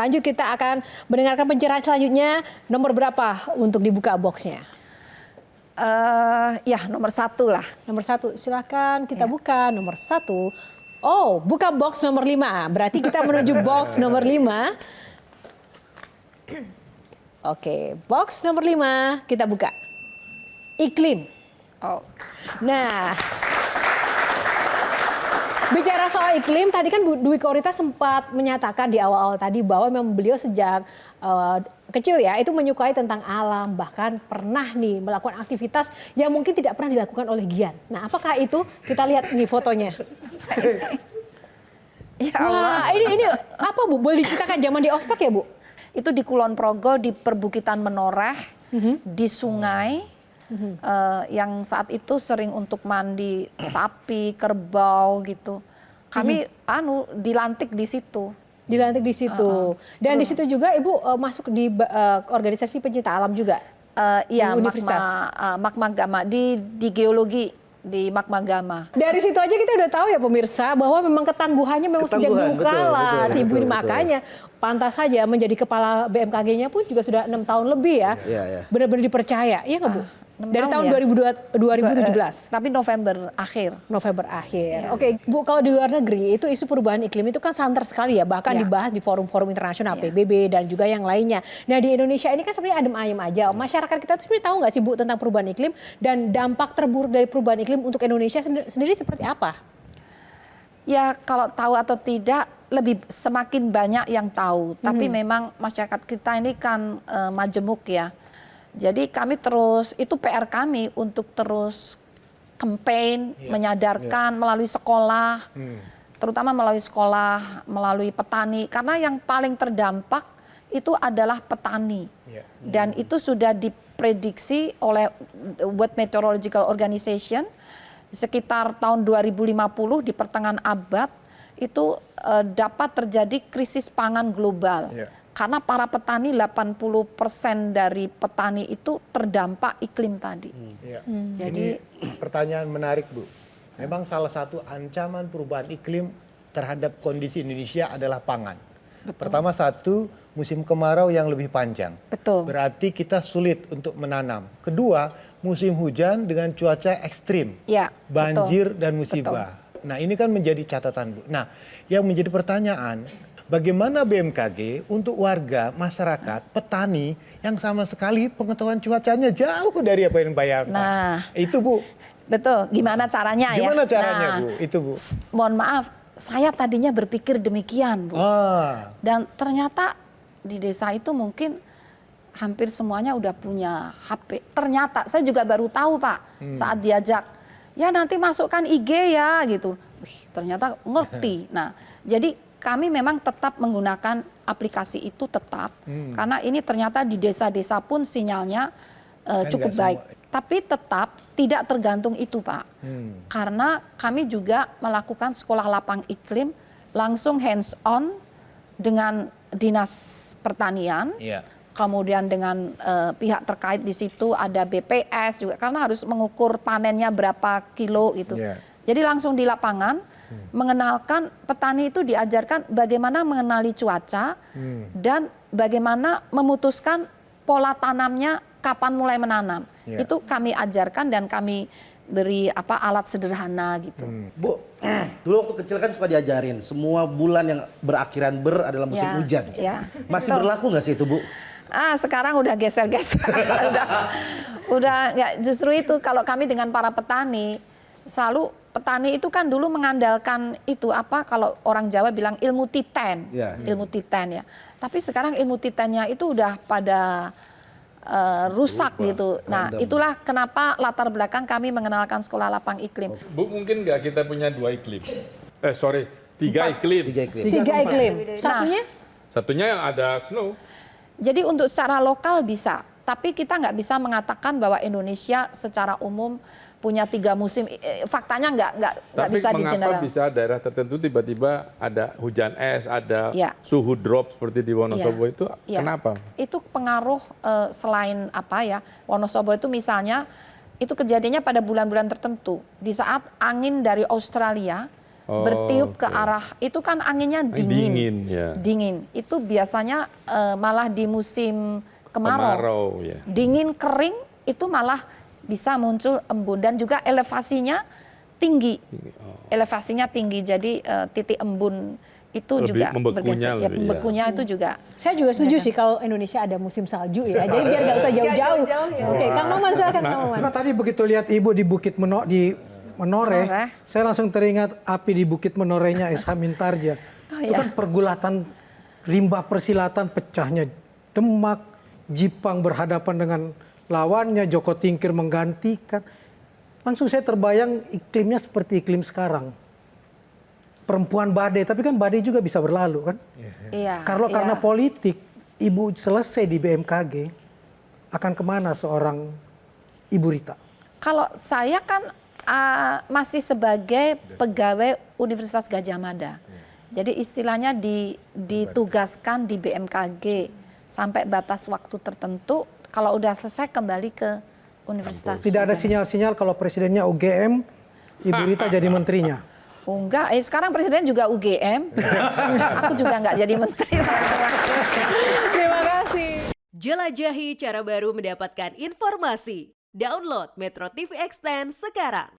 lanjut kita akan mendengarkan pencerahan selanjutnya. Nomor berapa untuk dibuka boxnya? Ya, nomor 1 lah. Nomor 1, silakan kita buka nomor 1. Oh, buka box nomor 5. Berarti kita menuju box nomor 5. Oke, box nomor 5 kita buka. Iklim. Oh. Nah, bicara soal iklim, tadi kan Bu Dwi Korita sempat menyatakan di awal-awal tadi bahwa memang beliau sejak kecil ya itu menyukai tentang alam, bahkan pernah nih melakukan aktivitas yang mungkin tidak pernah dilakukan oleh Gian. Nah, apakah itu? Kita lihat nih fotonya. Ya Allah. Wah, ini apa Bu? Boleh diceritakan zaman di ospek ya Bu? Itu di Kulon Progo, di perbukitan Menoreh, di sungai, yang saat itu sering untuk mandi sapi, kerbau gitu. Kami dilantik di situ. Dilantik di situ. Dan di situ juga Ibu masuk di organisasi pencinta alam juga? Iya, Universitas. Magma Gama, di geologi, di Magma Gama. Dari situ aja kita udah tahu ya pemirsa bahwa memang ketangguhannya memang sejak dulu kala si Ibu ini, makanya pantas saja menjadi kepala BMKG-nya pun juga sudah 6 tahun lebih ya. Benar-benar dipercaya, iya nggak Bu? Dari tahun ya. 2017. Tapi November akhir. November akhir. Oke, Bu, kalau di luar negeri itu isu perubahan iklim itu kan santer sekali ya, bahkan dibahas di forum-forum internasional, PBB dan juga yang lainnya. Nah, di Indonesia ini kan sebenarnya adem ayem aja. Masyarakat kita tuh sebenarnya tahu nggak sih Bu tentang perubahan iklim dan dampak terburuk dari perubahan iklim untuk Indonesia sendiri seperti apa? Ya, kalau tahu atau tidak semakin banyak yang tahu. Tapi memang masyarakat kita ini kan majemuk ya. Jadi kami terus, itu PR kami untuk terus campaign, menyadarkan melalui sekolah, terutama melalui sekolah, melalui petani. Karena yang paling terdampak itu adalah petani. Dan itu sudah diprediksi oleh World Meteorological Organization, sekitar tahun 2050 di pertengahan abad, itu dapat terjadi krisis pangan global. Karena para petani, 80% dari petani itu terdampak iklim tadi. Jadi pertanyaan menarik Bu. Memang salah satu ancaman perubahan iklim terhadap kondisi Indonesia adalah pangan. Pertama musim kemarau yang lebih panjang. Berarti kita sulit untuk menanam. Kedua, musim hujan dengan cuaca ekstrim. Banjir dan musibah. Nah, ini kan menjadi catatan Bu. Nah, yang menjadi pertanyaan, bagaimana BMKG untuk warga, masyarakat, petani yang sama sekali pengetahuan cuacanya jauh dari apa yang bayangkan. Nah, itu Bu. Betul, gimana caranya ya? Gimana caranya Bu? Itu Bu. Mohon maaf, saya tadinya berpikir demikian Bu. Dan ternyata di desa itu mungkin hampir semuanya udah punya HP. Ternyata saya juga baru tahu Pak saat diajak, ya nanti masukkan IG ya gitu. Ternyata ngerti. Nah, jadi kami memang tetap menggunakan aplikasi itu tetap, karena ini ternyata di desa-desa pun sinyalnya cukup baik. Tapi tetap tidak tergantung itu Pak, karena kami juga melakukan sekolah lapang iklim langsung hands on dengan dinas pertanian, kemudian dengan pihak terkait di situ ada BPS juga, karena harus mengukur panennya berapa kilo gitu. Jadi langsung di lapangan. Mengenalkan petani itu diajarkan bagaimana mengenali cuaca dan bagaimana memutuskan pola tanamnya kapan mulai menanam. Itu kami ajarkan dan kami beri alat sederhana gitu. Bu, dulu waktu kecil kan suka diajarin semua bulan yang berakhiran adalah musim hujan. Masih berlaku nggak sih itu Bu? Sekarang udah geser-geser. udah nggak, justru itu kalau kami dengan para petani selalu. Petani itu kan dulu mengandalkan itu kalau orang Jawa bilang ilmu titen, ilmu titen ya. Tapi sekarang ilmu titennya itu udah pada rusak gitu. Nah, itulah kenapa latar belakang kami mengenalkan sekolah lapang iklim. Bu, mungkin nggak kita punya 2 iklim? Tiga iklim. Tiga iklim. Satunya? Satunya yang ada snow. Jadi untuk secara lokal bisa, tapi kita nggak bisa mengatakan bahwa Indonesia secara umum punya 3 musim, faktanya nggak bisa di general. Tapi mengapa bisa daerah tertentu tiba-tiba ada hujan es, ada suhu drop seperti di Wonosobo itu, kenapa? Itu pengaruh selain Wonosobo itu misalnya, itu kejadiannya pada bulan-bulan tertentu. Di saat angin dari Australia bertiup ke arah, itu kan anginnya dingin. Dingin. Itu biasanya malah di musim kemarau. Ya. Dingin kering itu malah bisa muncul embun dan juga elevasinya tinggi. Elevasinya tinggi, jadi titik embun itu lebih juga membekunya, bergeser. Membekunya itu juga. Saya juga setuju sih kalau Indonesia ada musim salju ya. Jadi biar nggak usah jauh-jauh. Oke, Kang Maman silakan Kang Maman. Nah, tadi begitu lihat Ibu di Bukit Menoreh, saya langsung teringat api di Bukit Menorehnya S.H. Mintarja. Itu kan pergulatan rimba persilatan, pecahnya Demak, Jipang berhadapan dengan lawannya, Joko Tingkir menggantikan. Langsung saya terbayang iklimnya seperti iklim sekarang. Perempuan badai, tapi kan badai juga bisa berlalu kan? Iya. Karena politik, Ibu selesai di BMKG, akan kemana seorang Ibu Rita? Kalau saya kan masih sebagai pegawai Universitas Gadjah Mada. Jadi istilahnya ditugaskan di BMKG sampai batas waktu tertentu. Kalau udah selesai kembali ke Universitas. Tidak ada sinyal-sinyal kalau presidennya UGM, Ibu Rita jadi menterinya. Oh enggak, sekarang presiden juga UGM. Aku juga enggak jadi menteri. Terima kasih. Jelajahi cara baru mendapatkan informasi. Download Metro TV Extend sekarang.